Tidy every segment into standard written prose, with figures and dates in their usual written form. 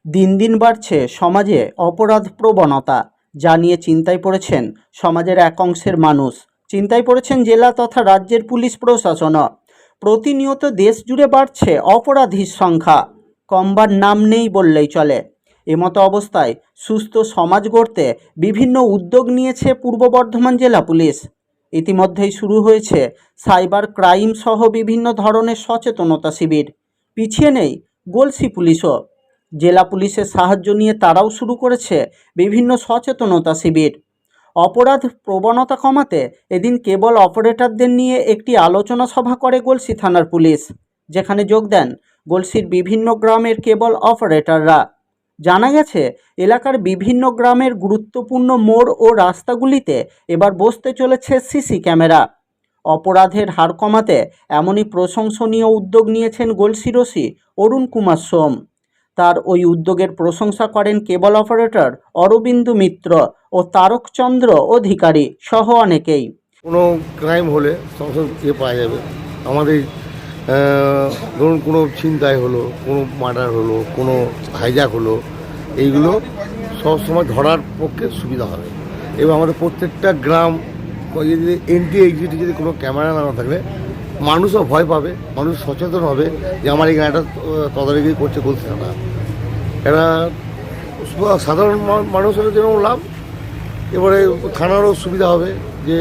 দিন দিন বাড়ছে সমাজে অপরাধ প্রবণতা, যা নিয়ে চিন্তায় পড়েছেন সমাজের এক অংশের মানুষ। চিন্তায় পড়েছেন জেলা তথা রাজ্যের পুলিশ প্রশাসনও। প্রতিনিয়ত দেশ জুড়ে বাড়ছে অপরাধীর সংখ্যা, কমবার নাম নেই বললেই চলে। এমতো অবস্থায় সুস্থ সমাজ গড়তে বিভিন্ন উদ্যোগ নিয়েছে পূর্ব বর্ধমান জেলা পুলিশ। ইতিমধ্যেই শুরু হয়েছে সাইবার ক্রাইম সহ বিভিন্ন ধরনের সচেতনতা শিবির। পিছিয়ে নেই গলসি পুলিশও। জেলা পুলিশের সাহায্য নিয়ে তারাও শুরু করেছে বিভিন্ন সচেতনতা শিবির। অপরাধ প্রবণতা কমাতে এদিন কেবল অপারেটরদের নিয়ে একটি আলোচনা সভা করে গলসি থানার পুলিশ, যেখানে যোগ দেন গলসির বিভিন্ন গ্রামের কেবল অপারেটররা। জানা গেছে এলাকার বিভিন্ন গ্রামের গুরুত্বপূর্ণ মোড় ও রাস্তাগুলিতে এবার বসতে চলেছে সিসি ক্যামেরা। অপরাধের হার কমাতে এমনই প্রশংসনীয় উদ্যোগ নিয়েছেন গলসির ওসি অরুণ কুমার সোম। তার ওই উদ্যোগের প্রশংসা করেন কেবল অপারেটর অরবিন্দু মিত্র ও তারকচন্দ্র অধিকারী সহ অনেকেই। কোনো ক্রাইম হলে সঙ্গে সঙ্গে পাওয়া যাবে। আমাদের ধরুন কোনো ছিনতাই হলো, কোনো মার্ডার হলো, কোনো হাইজ্যাক হলো, এইগুলো সবসময় ধরার পক্ষে সুবিধা হবে। এবং আমাদের প্রত্যেকটা গ্রাম যদি এন্ট্রি এক্সিটে যদি কোনো ক্যামেরা না থাকলে মানুষও ভয় পাবে, মানুষ সচেতন হবে যে আমার এই গাড়িটা তদারকি করছে বলছে না। এটা সাধারণ মানুষের জন্য লাভ, এবারে থানারও সুবিধা হবে যে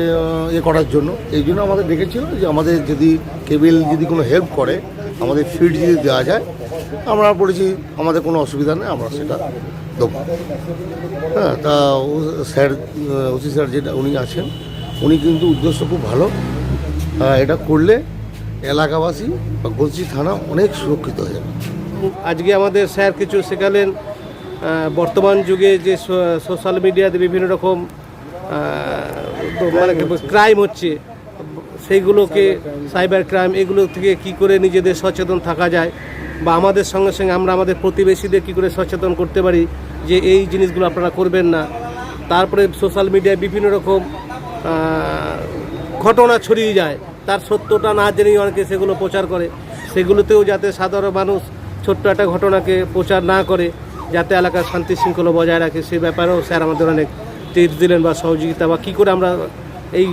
এ করার জন্য। এই জন্য আমাদের ডেকেছিল যে আমাদের যদি কেবিল যদি কোনো হেল্প করে, আমাদের ফিড যদি দেওয়া যায়, আমরা বলেছি আমাদের কোনো অসুবিধা নেই, আমরা সেটা দেবো। হ্যাঁ, তা স্যার ওসি স্যার যেটা উনি আছেন, উনি কিন্তু উদ্দেশ্য খুব ভালো। এটা করলে এলাকাবাসী বা গলসি থানা অনেক সুরক্ষিত হয়ে যাবে। আজকে আমাদের স্যার কিছু শেখালেন বর্তমান যুগে যে সোশ্যাল মিডিয়াতে বিভিন্ন রকম মানে ক্রাইম হচ্ছে, সেইগুলোকে সাইবার ক্রাইম, এগুলো থেকে কি করে নিজেদের সচেতন থাকা যায়, বা আমাদের সঙ্গে সঙ্গে আমরা আমাদের প্রতিবেশীদের কি করে সচেতন করতে পারি যে এই জিনিসগুলো আপনারা করবেন না। তারপরে সোশ্যাল মিডিয়ায় বিভিন্ন রকম ঘটনা ছড়িয়ে যায়, তার সত্যটা না জেনেই অনেকে সেগুলো প্রচার করে। সেগুলোতেও যাতে সাধারণ মানুষ ছোট্ট একটা ঘটনাকে প্রচার না করে, যাতে এলাকার শান্তি শৃঙ্খলা বজায় রাখে, সেই ব্যাপারেও স্যার আমাদের অনেক টিপস দিলেন বা সহযোগিতা, বা কী করে আমরা এই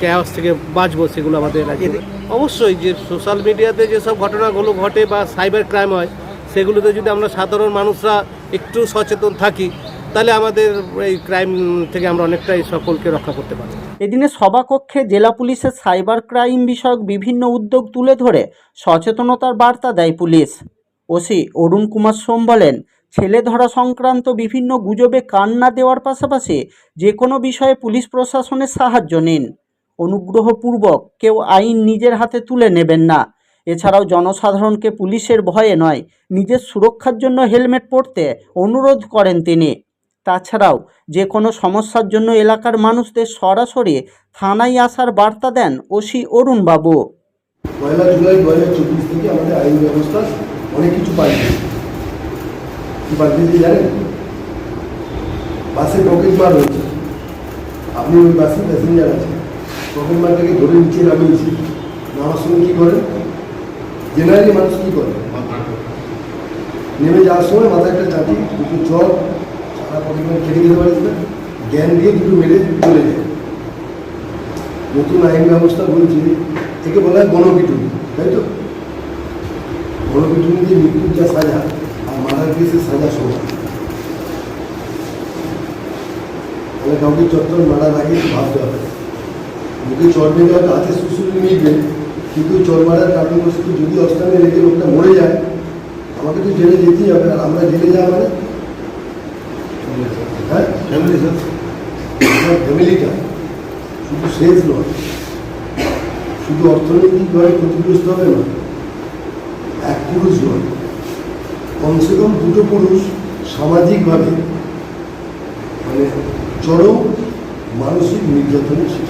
ক্যাওস থেকে বাঁচবো সেগুলো আমাদের লাগে। অবশ্যই যে সোশ্যাল মিডিয়াতে যেসব ঘটনাগুলো ঘটে বা সাইবার ক্রাইম হয়, সেগুলোতে যদি আমরা সাধারণ মানুষরা একটু সচেতন থাকি, তাহলে আমাদের এই ক্রাইম থেকে আমরা অনেকটাই সকলকে রক্ষা করতে পারি। এদিনে সভাকক্ষে জেলা পুলিশের সাইবার ক্রাইম বিষয়ক বিভিন্ন উদ্যোগ তুলে ধরে সচেতনতার বার্তা দেয় পুলিশ। ওসি অরুণ কুমার সোম বলেন, ছেলে ধরা সংক্রান্ত বিভিন্ন গুজবে কান না দেওয়ার পাশাপাশি যে কোনো বিষয়ে পুলিশ প্রশাসনের সাহায্য নিন। অনুগ্রহপূর্বক কেউ আইন নিজের হাতে তুলে নেবেন না। এছাড়াও জনসাধারণকে পুলিশের ভয়ে নয়, নিজের সুরক্ষার জন্য হেলমেট পরতে অনুরোধ করেন তিনি। তাছাড়াও যে কোনো সমস্যার জন্য এলাকার মানুষদের সরাসরি থানায় আসার বার্তা দেন ওসি অরুণ বাবু। 1 জুলাই 2024 থেকে আমাদের আইন ব্যবস্থা অনেক কিছু পাল্টে। কি পাল্টেছে জানেন? বাসে পকেট মার হয়েছে, আপনি ওই বাসে প্যাসেঞ্জার আছেন, পকেট মারটাকে ধরে নিচে নামিয়েছি, নামার সময় কী করেন? জেনারেলি মানুষ কী করে? নেমে যাওয়ার সময় মাথায় একটা চাটি, দুটো চট, সারা পকেট মার খেটে দিতে পারিস না, জ্ঞান দিয়ে দুটো মেরে চলে যায়। নতুন আইন ব্যবস্থা বলছে, একে বলা হয় গণপিটুনি, তাই তো? গণপিটুনি দিয়ে মৃত্যুর যা সাজা আর মারার কেসের সাজা সমান। তাহলে কাউকে চত্বর মারার আগে ভাবতে হবে, মুখে চট মেরে হয়তো হাতে সুসুরি মিলবে, কিন্তু চট মারার কারণবশত যদি অস্থানে রেখে লোকটা মরে যায়, আমাকে তো জেলে যেতেই হবে। আর আমরা জেলে যাওয়া মানে হ্যাঁ ফ্যামিলি, ফ্যামিলিটা শুধু শেষ নয়, শুধু অর্থনৈতিকভাবে ক্ষতিগ্রস্ত হবে না, এক পুরুষ নয়, কমসে কম দুটো পুরুষ সামাজিকভাবে মানে চরম মানসিক নির্যাতনের শিকার।